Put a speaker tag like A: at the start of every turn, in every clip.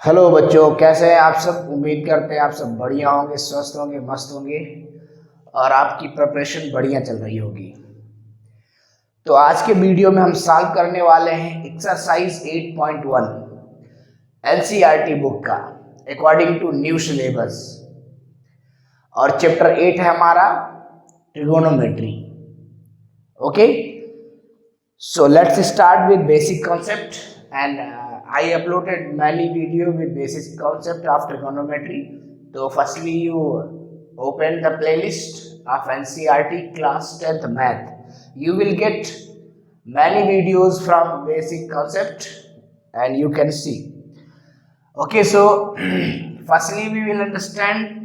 A: Hello बच्चों, कैसे हैं आप सब। उम्मीद करते हैं आप सब बढ़िया होंगे, स्वस्थ होंगे, मस्त होंगे और आपकी प्रिपरेशन बढ़िया चल रही होगी। तो आज के वीडियो में हम सॉल्व करने वाले हैं एक्सरसाइज 8.1 एनसीईआरटी बुक का अकॉर्डिंग टू न्यू सिलेबस। और चैप्टर 8 है हमारा trigonometry. Okay, so let's start with basic concept and I uploaded many video with basic concept of trigonometry. So firstly you open the playlist of NCERT class 10th math. You will get many videos from basic concept and you can see. Okay, so firstly we will understand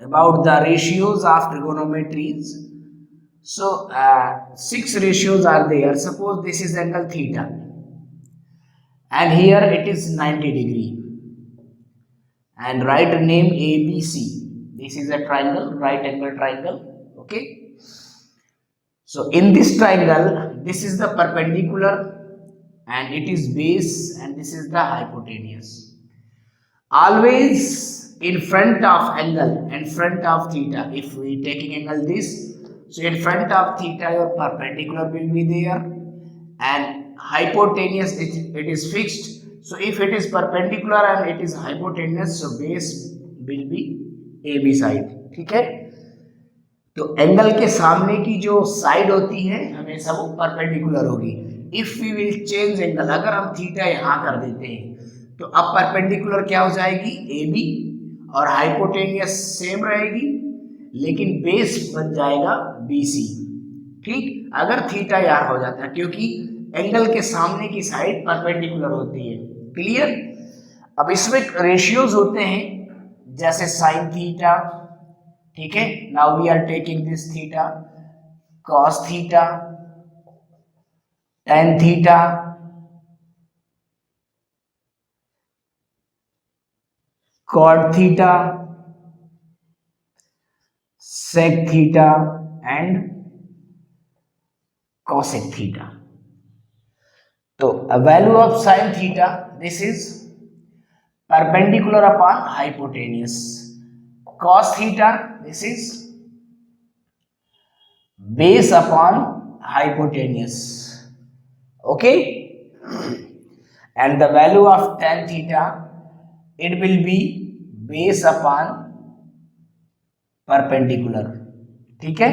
A: about the ratios of trigonometries. So, 6 ratios are there. Suppose this is angle theta and here it is 90 degree and write name ABC. This is a triangle, right angle triangle. Okay. So, in this triangle, this is the perpendicular and it is base and this is the hypotenuse. Always in front of angle, in front of theta, if we taking angle this, so in front of theta your perpendicular will be there and hypotenuse it is fixed. So if it is perpendicular and it is hypotenuse, so base will be AB side. ठीक है, तो angle के सामने की जो side होती है हमेशा वो परपेंडिकुलर होगी। If we will change angle, अगर हम थीटा यहाँ कर देते हैं तो अब परपेंडिकुलर क्या हो जाएगी, ए बी, और हाइपोटेनियस सेम रहेगी लेकिन बेस बन जाएगा बी सी। ठीक, अगर थीटा यहाँ हो जाता है क्योंकि एंगल के सामने की साइड परपेंडिकुलर होती है। क्लियर। अब इसमें रेशियोज होते हैं जैसे साइन थीटा, ठीक है, now we are taking this theta, cos theta, tan theta, cot theta, sec theta and cosec theta. तो value of sine theta, this is perpendicular upon hypotenuse. cos theta, this is base upon hypotenuse. Okay, and the value of tan theta, it will be base upon perpendicular. ठीक है,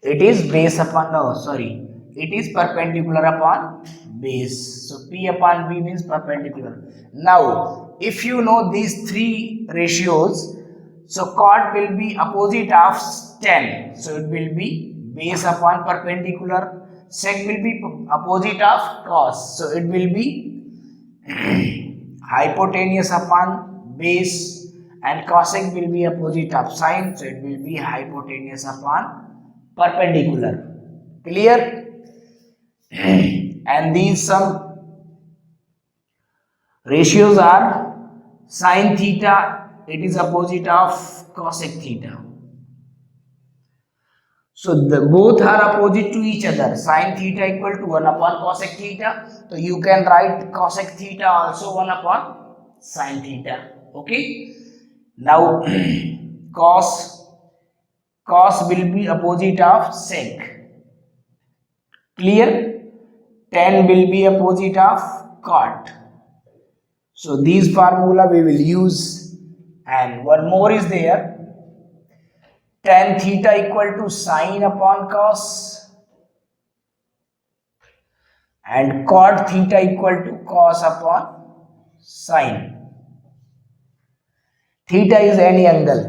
A: it is base upon, no sorry, it is perpendicular upon base. So P upon B means perpendicular. Now if you know these three ratios, so cot will be opposite of tan, so it will be base upon perpendicular. Sec will be opposite of cos, so it will be hypotenuse upon base, and cosec will be opposite of sine, so it will be hypotenuse upon perpendicular. Clear? And these some ratios are sin theta, it is opposite of cosec theta. So the both are opposite to each other. Sin theta equal to 1 upon cosec theta. So you can write cosec theta also 1 upon sin theta. Okay. Now cos will be opposite of sec. Clear? Tan will be opposite of cot. So these formula we will use, and one more is there. Tan theta equal to sine upon cos and cot theta equal to cos upon sine. Theta is any angle.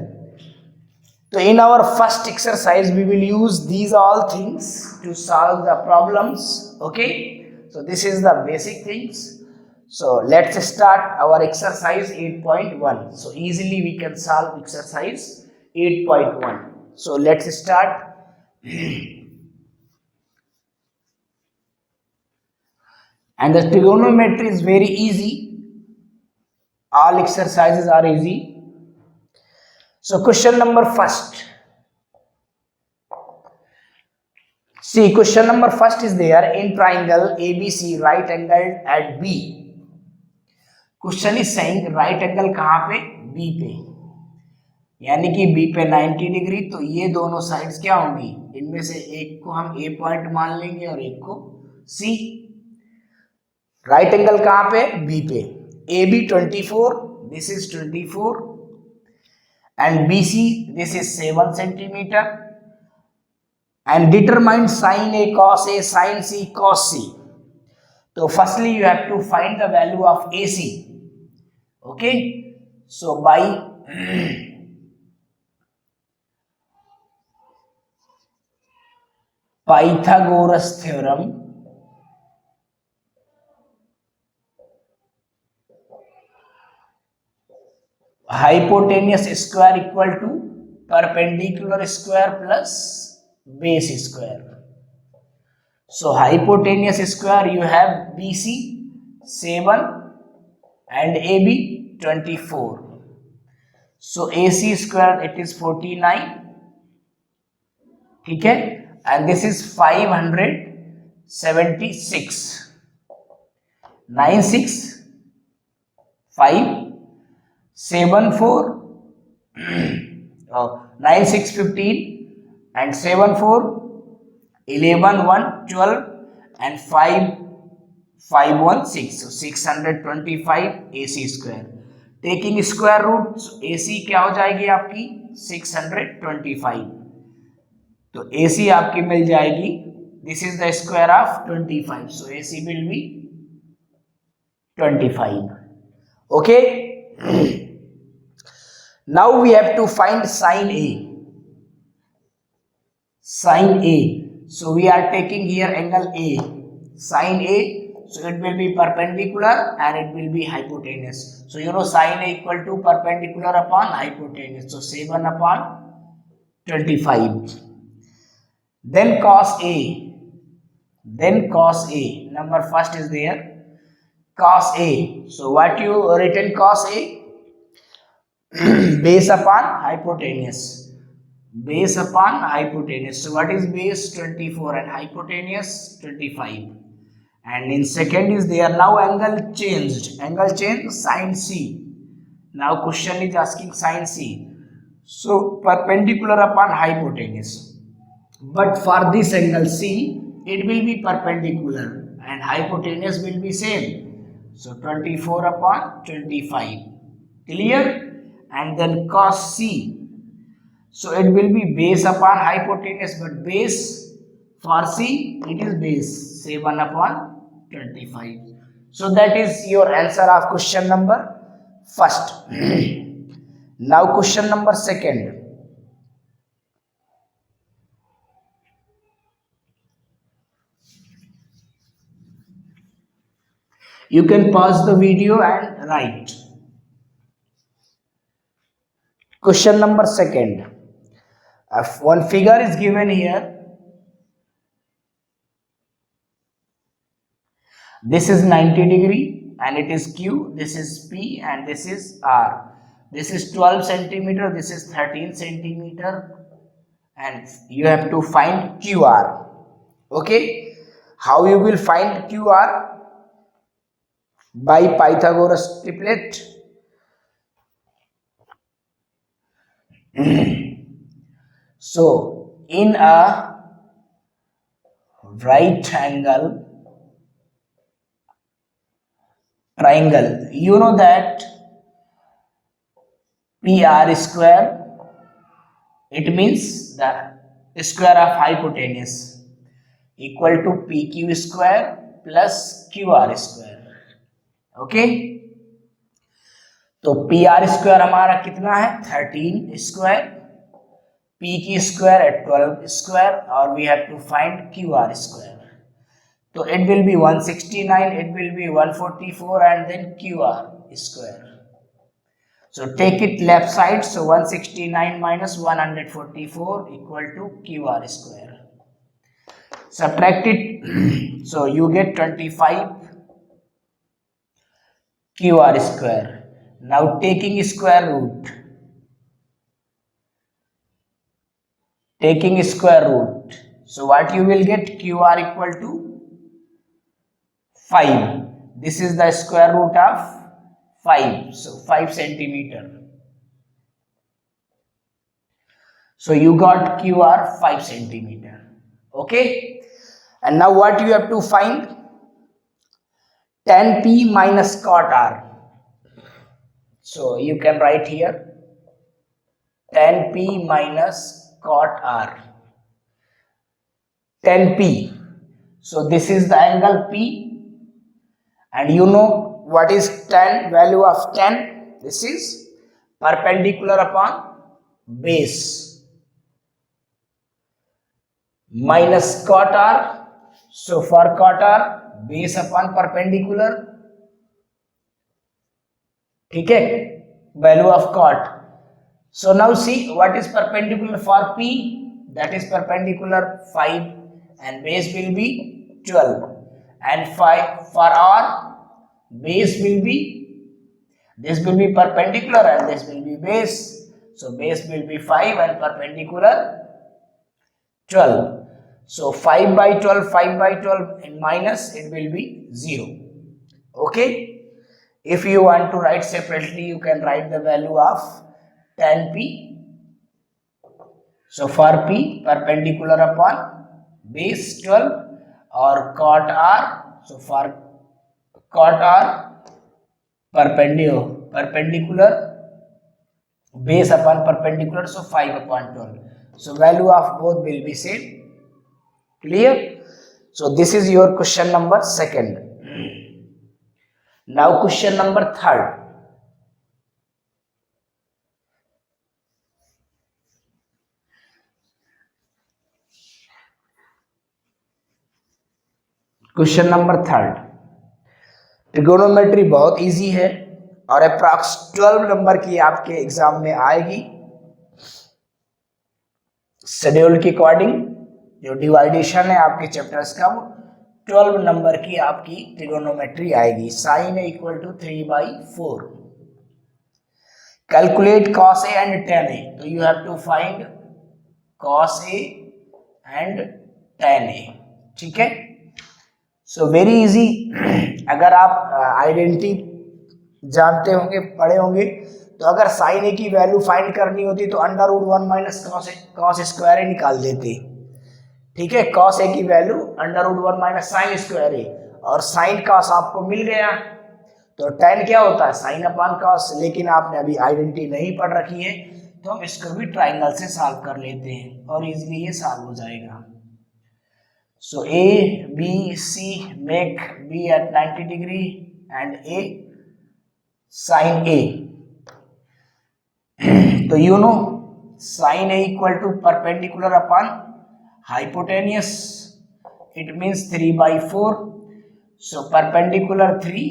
A: So in our first exercise we will use these all things to solve the problems. Okay, so this is the basic things. So let's start our exercise 8.1. So easily we can solve exercise 8.1. So let's start. And the trigonometry is very easy. All exercises are easy. So question number first. See, question number first is there. In triangle ABC, right angle at B, question is saying right angle कहाँ पे, B पे, यानी कि B पे 90 degree, तो ये दोनों sides क्या होंगी, इनमें से एक को हम ए पॉइंट मान लेंगे और एक को सी। राइट एंगल कहाँ पे, बी पे, A B 24, this is 24 and BC this is 7 centimeter, and determine sin A cos A sin C cos C. So firstly you have to find the value of AC. Okay, so by Pythagoras theorem, hypotenuse square equal to perpendicular square plus base square. So hypotenuse square you have BC 7 and AB 24. So AC square it is 49, ठीक है, and this is 576, 96 5 7 4 9 6 15 and 7 4 11 1 12 and 5 5 1 6, so 625 AC square. Taking square root, AC क्या हो जाएगी आपकी 625, तो AC आपकी मिल जाएगी, this is the square of 25, so AC will be 25. Okay, now we have to find sin A. Sin A, so we are taking here angle A, sin A, so it will be perpendicular and it will be hypotenuse. So you know sin A equal to perpendicular upon hypotenuse, so 7 upon 25. Then cos A, number first is there, cos A, so what you written cos A, base upon hypotenuse, base upon hypotenuse, so what is base 24 and hypotenuse 25, and in second is there, now angle changed, sin C, now question is asking sin C, so perpendicular upon hypotenuse, but for this angle C it will be perpendicular and hypotenuse will be same, so 24 upon 25, clear, and then cos C, so it will be base upon hypotenuse, but base for C it is base 7 upon 25. So that is your answer of question number first. Now question number second. You can pause the video and write. Question number second. One figure is given here. This is 90 degree and it is Q, this is P and this is R. This is 12 centimeter, this is 13 centimeter, and you have to find QR. Okay, how you will find QR? By Pythagoras triplet. So in a right angle triangle, you know that PR square, it means the square of hypotenuse, equal to PQ square plus QR square. Okay, तो PR square हमारा कितना है 13 square, P की square है 12 square, और we have to find QR square. So it will be 169, it will be 144 and then QR square. So take it left side, so 169 minus 144 equal to QR square. Subtract it, so you get 25 QR square. Now taking square root, so what you will get, QR equal to 5. This is the square root of 5, so 5 centimeter. So you got QR 5 centimeter. Okay, and now what you have to find? Tan P minus cot R. So you can write here tan P minus cot R. Tan P. So this is the angle P, and you know what is tan, value of tan? This is perpendicular upon base minus cot R. So for cot R, base upon perpendicular. ठीक है, value of cot. So now see what is perpendicular for P, that is perpendicular 5 and base will be 12, and 5 for R, base will be, this will be perpendicular and this will be base, so base will be 5 and perpendicular 12. So 5 by 12, 5 by 12 and minus, it will be 0. Okay. If you want to write separately, you can write the value of tan P. So for P, perpendicular upon base 12, or cot R. So for cot R, perpendicular base upon perpendicular, so 5 upon 12. So value of both will be same. Clear? So this is your question number 2nd. Now question number 3rd. Question number 3rd. Trigonometry बहुत easy है और approx 12 number की आपके exam में आएगी. Schedule के according जो डिवाइडेशन है आपके चैप्टर्स का, वो 12 नंबर की आपकी ट्रिगोनोमेट्री आएगी. Sine A equal to 3/4. Calculate cos A and tan A. तो you have to find cos A and tan A. ठीक है. So very easy. अगर आप आइडेंटिटी जानते होंगे, पढ़े होंगे, तो अगर साइन ए की वैल्यू फाइंड करनी होती तो √1 माइनस कॉस स्क्वायर ए निकाल देते. ठीक है. कॉस ए की वैल्यू √1 माइनस साइन स्क्वायर ए, और साइन कॉस आपको मिल गया. तो टेन क्या होता है? Sine upon cos. लेकिन आपने अभी आइडेंटिटी नहीं पढ़ रखी है, तो हम इसको भी ट्राइंगल से सॉल्व कर लेते हैं और इजीली ये सॉल्व हो जाएगा. So A, B, C make B at 90 degree and A sin A. तो you know sin A equal to perpendicular upon hypotenuse. It means 3/4. So perpendicular 3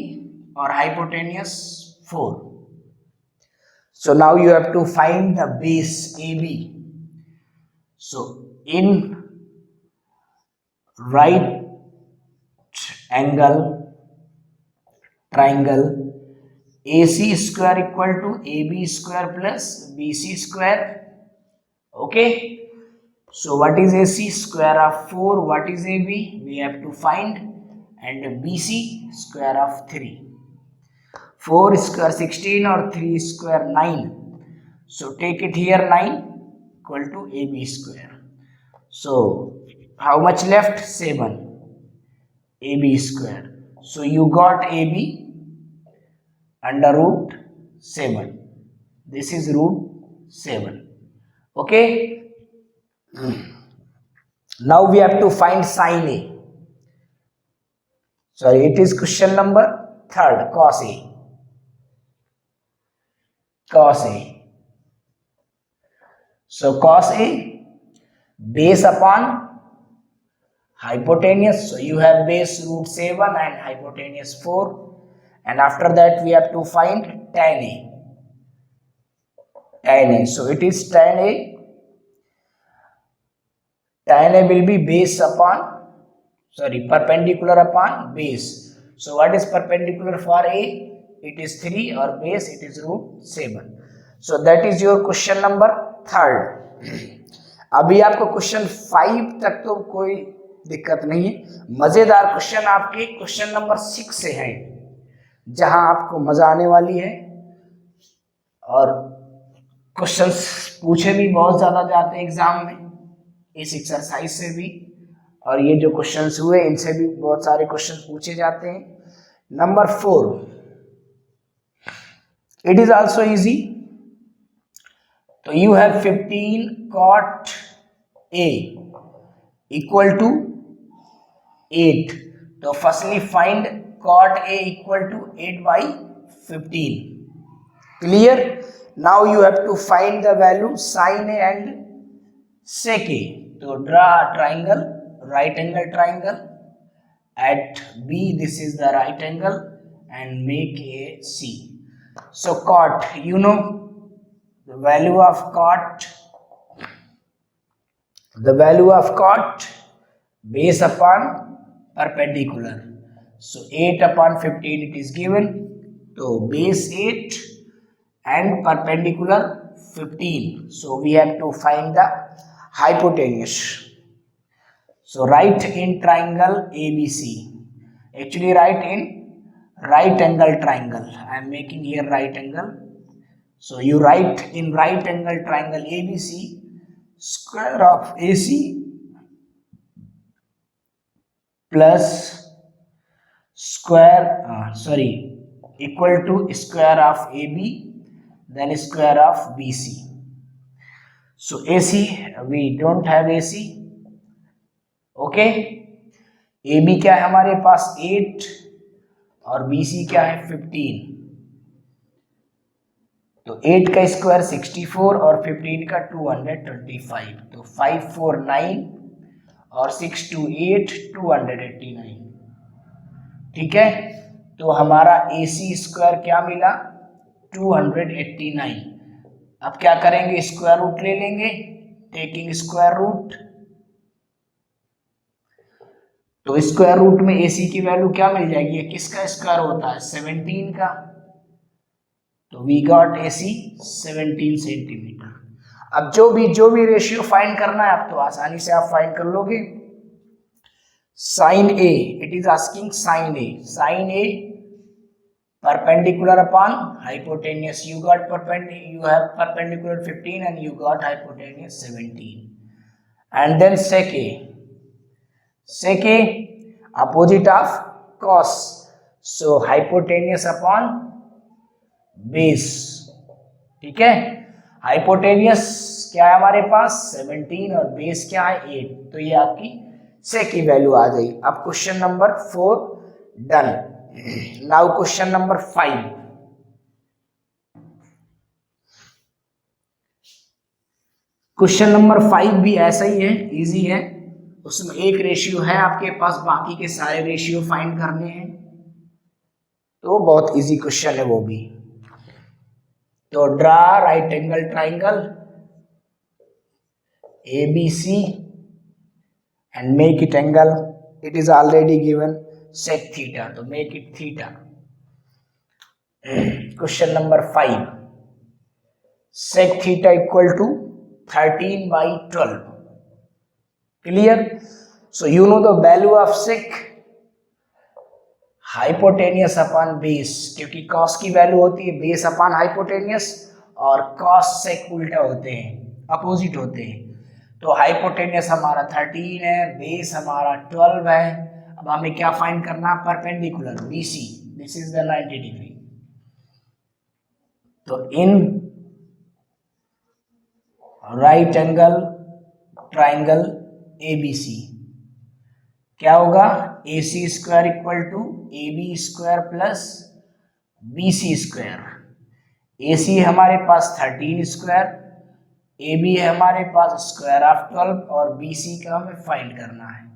A: or hypotenuse 4. So now you have to find the base AB. So in right angle triangle, AC square equal to AB square plus BC square. Okay. So what is AC? Square of 4. What is AB? We have to find. And BC square of 3. 4 square 16 or 3 square 9. So take it here 9 equal to AB square. So how much left? 7. AB square. So you got AB under √7. This is √7. Okay. Now we have to find sin A. Sorry, it is question number 3rd. Cos A. Cos A. So cos A, base upon hypotenuse. So you have base √7 and hypotenuse 4, and after that we have to find tan A. Tan A. So it is tan A. Tan A will be base upon, perpendicular upon base. So what is perpendicular for A? It is 3, or base it is √7. So that is your question number 3rd. अभी आपको question 5 तक तो कोई दिक्कत नहीं है. मजेदार question आपके क्वेश्चन नंबर 6 से है. जहां आपको मजा आने वाली है और क्वेश्चंस पूछे भी बहुत ज्यादा जाते हैं एग्जाम में इस एक्सरसाइज से भी, और ये जो क्वेश्चंस हुए इनसे भी बहुत सारे क्वेश्चन पूछे जाते हैं। Number 4, it is also easy. तो you have 15 cot A equal to 8। तो firstly find cot A equal to 8 by 15। Clear? Now you have to find the value sin A and sec A। तो draw triangle, right angle triangle at B, this is the right angle, and make a C. So cot, you know the value of cot, base upon perpendicular. So 8 upon 15 it is given. So base 8 and perpendicular 15. So we have to find the hypotenuse. So write in triangle ABC. Actually write in right angle triangle. I am making here right angle. So you write in right angle triangle ABC, square of AC plus equal to square of AB, then square of BC. So AC, we don't have AC. Okay, A B क्या है हमारे पास 8 और B C क्या है 15। तो 8 का square 64 और 15 का 225। तो 5 4 9 और 6 2 8 289। ठीक है, तो हमारा ए सी स्क्वायर क्या मिला 289। अब क्या करेंगे, स्क्वायर रूट ले लेंगे, टेकिंग स्क्वायर रूट। तो स्क्वायर रूट में AC की वैल्यू क्या मिल जाएगी, किसका स्क्वायर होता है 17 का। तो वी गॉट AC 17 सेंटीमीटर। अब जो भी रेशियो फाइंड करना है आप तो आसानी से आप फाइंड कर लोगे। Sine A, it is asking sine A perpendicular upon hypotenuse. You have perpendicular 15 and you got hypotenuse 17। And then sec A opposite of cos, so hypotenuse upon base। ठीक है, हाइपोटेनियस क्या है हमारे पास 17 और बेस क्या है 8। तो ये आपकी sec की वैल्यू आ गई। अब question number 4 done. Now question number 5। Question number 5 भी ऐसा ही है, इजी है। उसमें एक रेशियो है आपके पास, बाकी के सारे रेशियो फाइंड करने हैं। तो बहुत इजी क्वेश्चन है वो भी। तो draw right angle triangle ABC and make it angle. It is already given sec theta, तो make it theta. Question number 5. Sec theta equal to 13 by 12. Clear? So you know the value of sec, hypotenuse upon base, क्योंकि cos की value होती है base upon hypotenuse, और cos sec उल्टा होते हैं, opposite होते हैं। तो हाइपोटेनियस हमारा 13 है, बेस हमारा 12 है। अब हमें क्या फाइंड करना, perpendicular BC, this is the 90 degree. तो in right angle triangle ABC क्या होगा, AC square equal to AB square plus BC square. AC हमारे पास 13 स्क्वायर, AB है हमारे पास स्क्वायर ऑफ 12 और BC का हमें फाइंड करना है।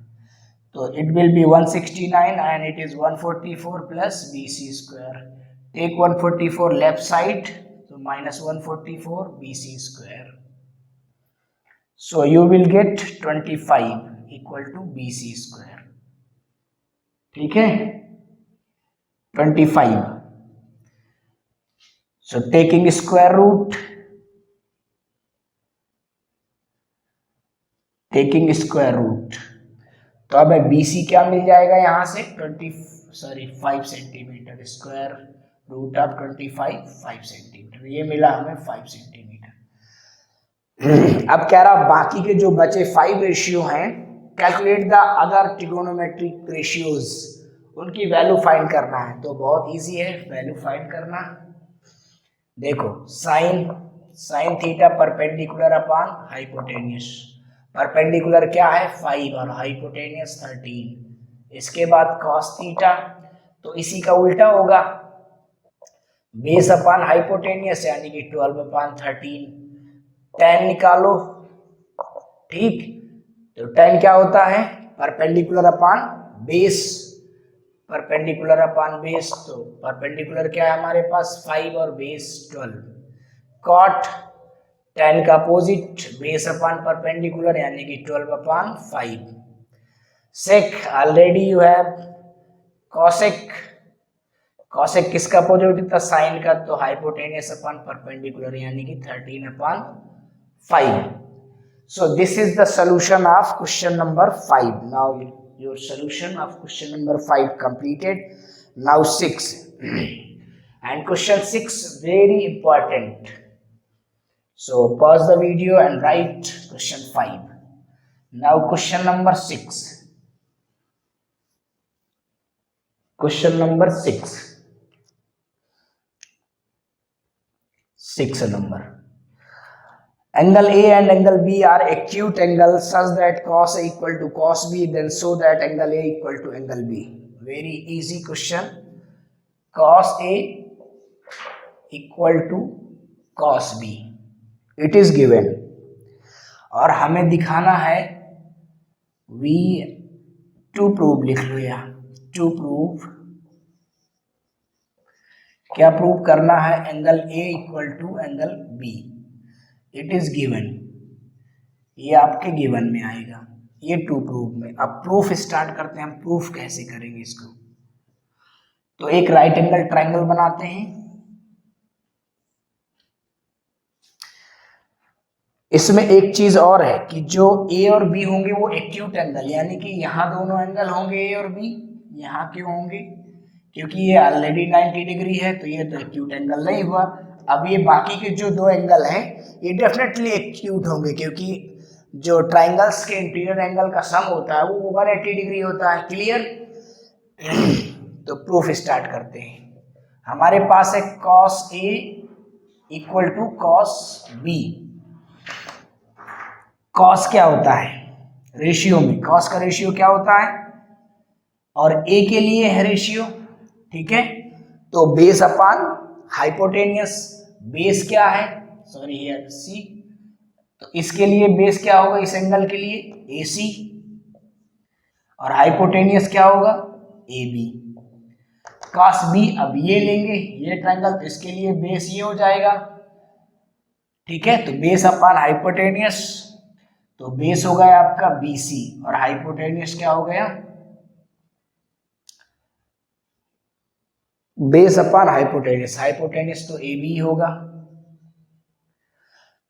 A: तो it will be 169 and it is 144 plus BC square. Take 144 left side, तो minus 144 BC square. So you will get 25 equal to BC square। ठीक है, 25। So taking square root, तो अब BC क्या मिल जाएगा यहां से sorry 5 centimetre square root of 25 5 centimetre, ये मिला हमें 5 सेंटीमीटर। अब कह रहा बाकी के जो बचे 5 रेशियो हैं, calculate the other trigonometric ratios, उनकी वैल्यू फाइंड करना है। तो बहुत इजी है वैल्यू फाइंड करना। देखो sine theta perpendicular upon hypotenuse, perpendicular क्या है 5 और हाइपोटेन्यूस 13। इसके बाद कॉस थीटा, तो इसी का उल्टा होगा, बेस अपॉन हाइपोटेन्यूस यानी कि 12 अपॉन 13। tan निकालो, ठीक, तो tan क्या होता है perpendicular upon base, perpendicular upon base, तो परपेंडिकुलर क्या है हमारे पास 5 और बेस 12। कॉट tan का अपोजिट बेस अपॉन परपेंडिकुलर यानी कि 12 upon 5। Sec already you have cosec, cosec किसका अपोजिट था साइन का, तो हाइपोटेन्यूस अपॉन परपेंडिकुलर यानी कि 13 upon 5। So this is the solution of question number 5. Now your solution of question number 5 completed. Now 6 and question 6 very important. So pause the video and write question 5. Now question number 6. Question number 6. 6 number. Angle A and angle B are acute angles such that cos A equal to cos B, then so that angle A equal to angle B. Very easy question. Cos A equal to cos B. It is given. और हमें दिखाना है V to prove, लिख लो यहाँ to prove, क्या prove करना है, angle A equal to angle B. It is given, ये आपके गिवन में आएगा, ये टू प्रूफ में। अब प्रूफ स्टार्ट करते हैं, हम प्रूफ कैसे करेंगे इसको। तो एक राइट एंगल ट्रायंगल बनाते हैं, इसमें एक चीज और है कि जो ए और बी होंगे वो एक्यूट एंगल, यानी कि यहां दोनों एंगल होंगे ए और बी, यहां क्यों होंगे, क्योंकि ये ऑलरेडी 90 डिग्री है, तो ये तो एक्यूट एंगल नहीं हुआ। अब ये बाकी के जो दो एंगल हैं ये डेफिनेटली एक्यूट होंगे, क्योंकि जो ट्रायंगल्स के इंटीरियर एंगल का सम होता है वो 180 डिग्री होता है। क्लियर? तो प्रूफ स्टार्ट करते हैं। हमारे पास है cos A equal to cos B। cos क्या होता है रेशियो में, cos का रेशियो क्या होता है, और A के लिए है रेशियो, ठीक है। तो बेस अपॉन हाइपोटेनियस, बेस क्या है, सॉरी हियर C, तो इसके लिए बेस क्या होगा इस एंगल के लिए AC, और हाइपोटेनियस क्या होगा AB। cos B, अब ये लेंगे ये ट्रायंगल, तो इसके लिए बेस ये हो जाएगा, ठीक है। तो बेस अपॉन हाइपोटेनियस, तो बेस हो गया आपका BC और हाइपोटेनियस क्या हो गया, बेस अपॉन हाइपोटेनियस, हाइपोटेनियस तो AB होगा।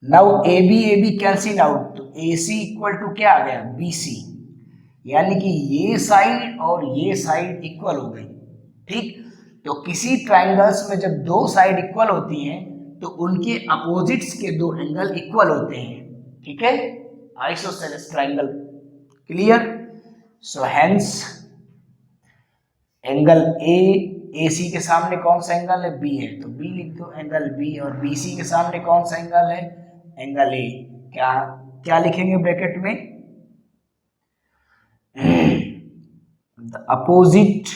A: नाउ AB कैंसिल आउट, तो AC इक्वल टू क्या आ गया BC, यानी कि ये साइड और ये साइड इक्वल हो गई, ठीक। तो किसी ट्रायंगल्स में जब दो साइड इक्वल होती हैं तो उनके अपोजिट्स के दो एंगल इक्वल होते हैं, ठीक है, isosceles triangle. Clear? So hence angle AC के सामने कौन सा एंगल है B है, तो B लिख दो एंगल B, और BC के सामने कौन सा एंगल है एंगल A। क्या क्या लिखेंगे ब्रैकेट में, the opposite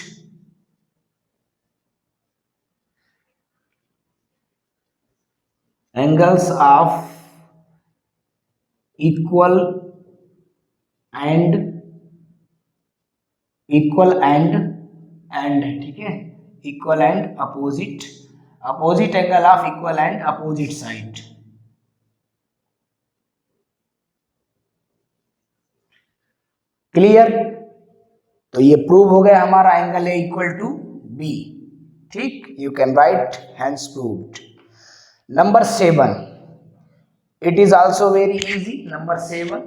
A: angles of equal and, ठीक है, equal and opposite, opposite angle of equal and opposite side. Clear? तो ये प्रूव हो गया हमारा angle A equal to B, ठीक। You can write hence proved. Number 7, it is also very easy. Number 7,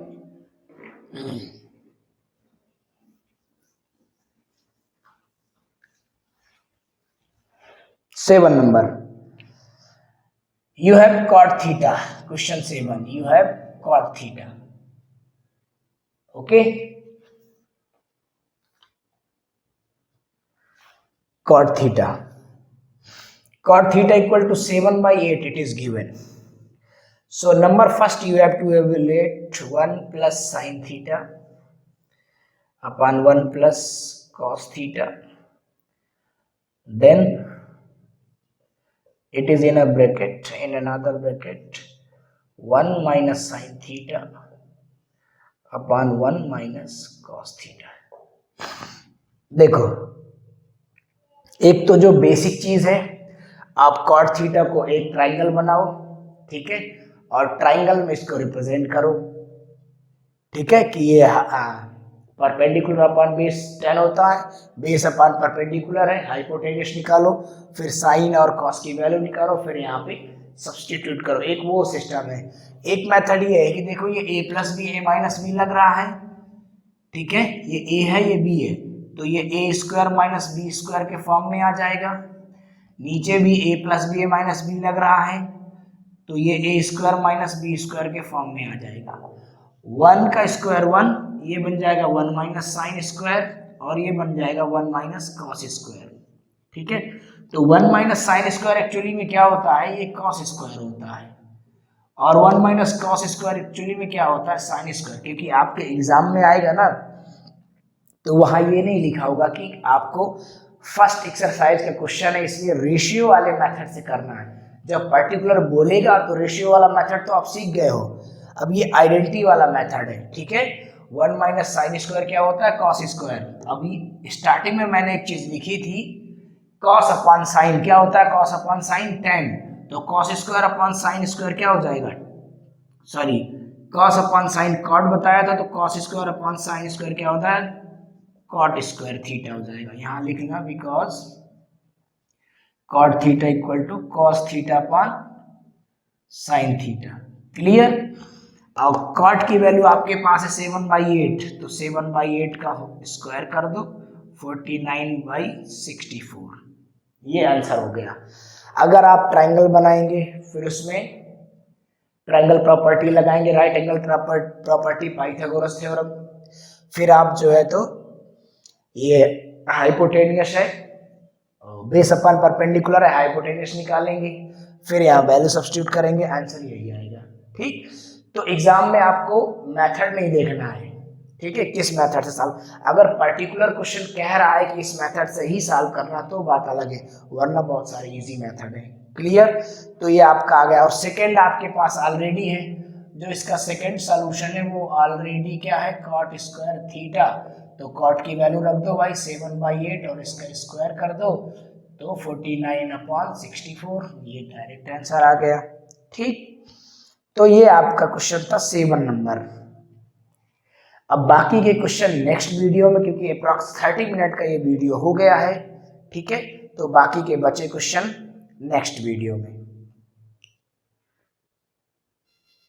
A: 7 number, you have cot theta. Question 7, you have cot theta. Okay, cot theta. Cot theta equal to 7 by 8 it is given. So number first you have to evaluate 1 plus sin theta upon 1 plus cos theta. Then it is in a bracket, in another bracket, 1 minus sin theta upon 1 minus cos theta. देखो, एक तो जो basic चीज है, आप cot theta को एक triangle बनाओ, ठीक है, और ट्राइंगल में इसको रिप्रेजेंट करो, ठीक है, कि ये परपेंडिकुलर अपॉन बेस 10 होता है, बेस अपॉन परपेंडिकुलर है, हाइपोटेन्यूस निकालो, फिर साइन और कॉस की वैल्यू निकालो, फिर यहाँ पे सब्सटीट्यूट करो। एक वो सिस्टम है। एक मेथड ये है कि देखो ये a plus B A minus B लग रहा है, ठीक है, ये a है ये b है, तो ये A square minus B square के फॉर्म में आ जाएगा। नीचे भी a plus B A minus B लग रहा है, तो ये A square minus B square के फॉर्म में आ जाएगा। 1 का स्क्वायर 1, ये बन जाएगा 1 माइनस साइन स्क्वायर, और ये बन जाएगा 1 माइनस कॉस स्क्वायर, ठीक है। तो 1 माइनस साइन स्क्वायर एक्चुअली में क्या होता है, ये कॉस स्क्वायर होता है, और 1 माइनस कॉस स्क्वायर एक्चुअली में क्या होता है, साइन स्क्वायर। क्योंकि आपके एग्जाम में आएगा ना, तो वहां ये नहीं लिखा होगा कि आपको फर्स्ट एक्सरसाइज का क्वेश्चन है इसलिए रेशियो वाले मेथड से करना है। जब पर्टिकुलर बोलेगा तो रेशियो वाला मेथड तो आप सीख गए हो, अब ये आइडेंटिटी वाला मेथड है, ठीक है। 1 माइनस साइन स्क्वायर क्या होता है, कॉस स्क्वायर। अभी स्टार्टिंग में मैंने एक चीज लिखी थी, कॉस अपॉन साइन क्या होता है, कॉस अपॉन साइन 10, तो cos square upon sine square क्या हो जाएगा, sorry cos upon sine cot बताया था, तो cos square upon sine square क्या होता है, कॉट स्क्वायर थीटा हो जाएगा। यहां लिखना because cot theta equal to cos theta upon sine theta. Clear. अब कॉट की वैल्यू आपके पास है 7/8, तो 7/8 का स्क्वायर कर दो, 49/64, ये आंसर हो गया। अगर आप ट्राइंगल बनाएंगे फिर उसमें ट्राइंगल प्रॉपर्टी लगाएंगे, right angle property, Pythagoras theorem, फिर आप जो है तो ये हाइपोटेनियस है, बेस अपन परपेंडिकुलर है, हाइपोटेनियस निकालेंगे, फिर यहाँ वैल्यू सब्स्टिट्यूट करेंगे, आंसर यही आएगा, ठीक। तो एग्जाम में आपको मेथड नहीं देखना है, ठीक है, किस मेथड से सॉल्व। अगर पर्टिकुलर क्वेश्चन कह रहा है कि इस मेथड से ही सॉल्व करना तो बात अलग है, वरना बहुत सारे इजी मेथड है। क्लियर। तो ये आपका आ गया, और सेकंड आपके पास ऑलरेडी है, जो इसका सेकंड सॉल्यूशन है वो ऑलरेडी क्या है, कॉट स्क्वायर थीटा, तो कॉट की वैल्यू रख दो भाई 7/8 और इसका स्क्वायर कर दो, तो 49/64, ये डायरेक्ट आंसर आ गया, ठीक। तो ये आपका क्वेश्चन था 7 नंबर। अब बाकी के क्वेश्चन नेक्स्ट वीडियो में, क्योंकि अप्रॉक्स 30 मिनट का ये वीडियो हो गया है, ठीक है, तो बाकी के बचे क्वेश्चन नेक्स्ट वीडियो में।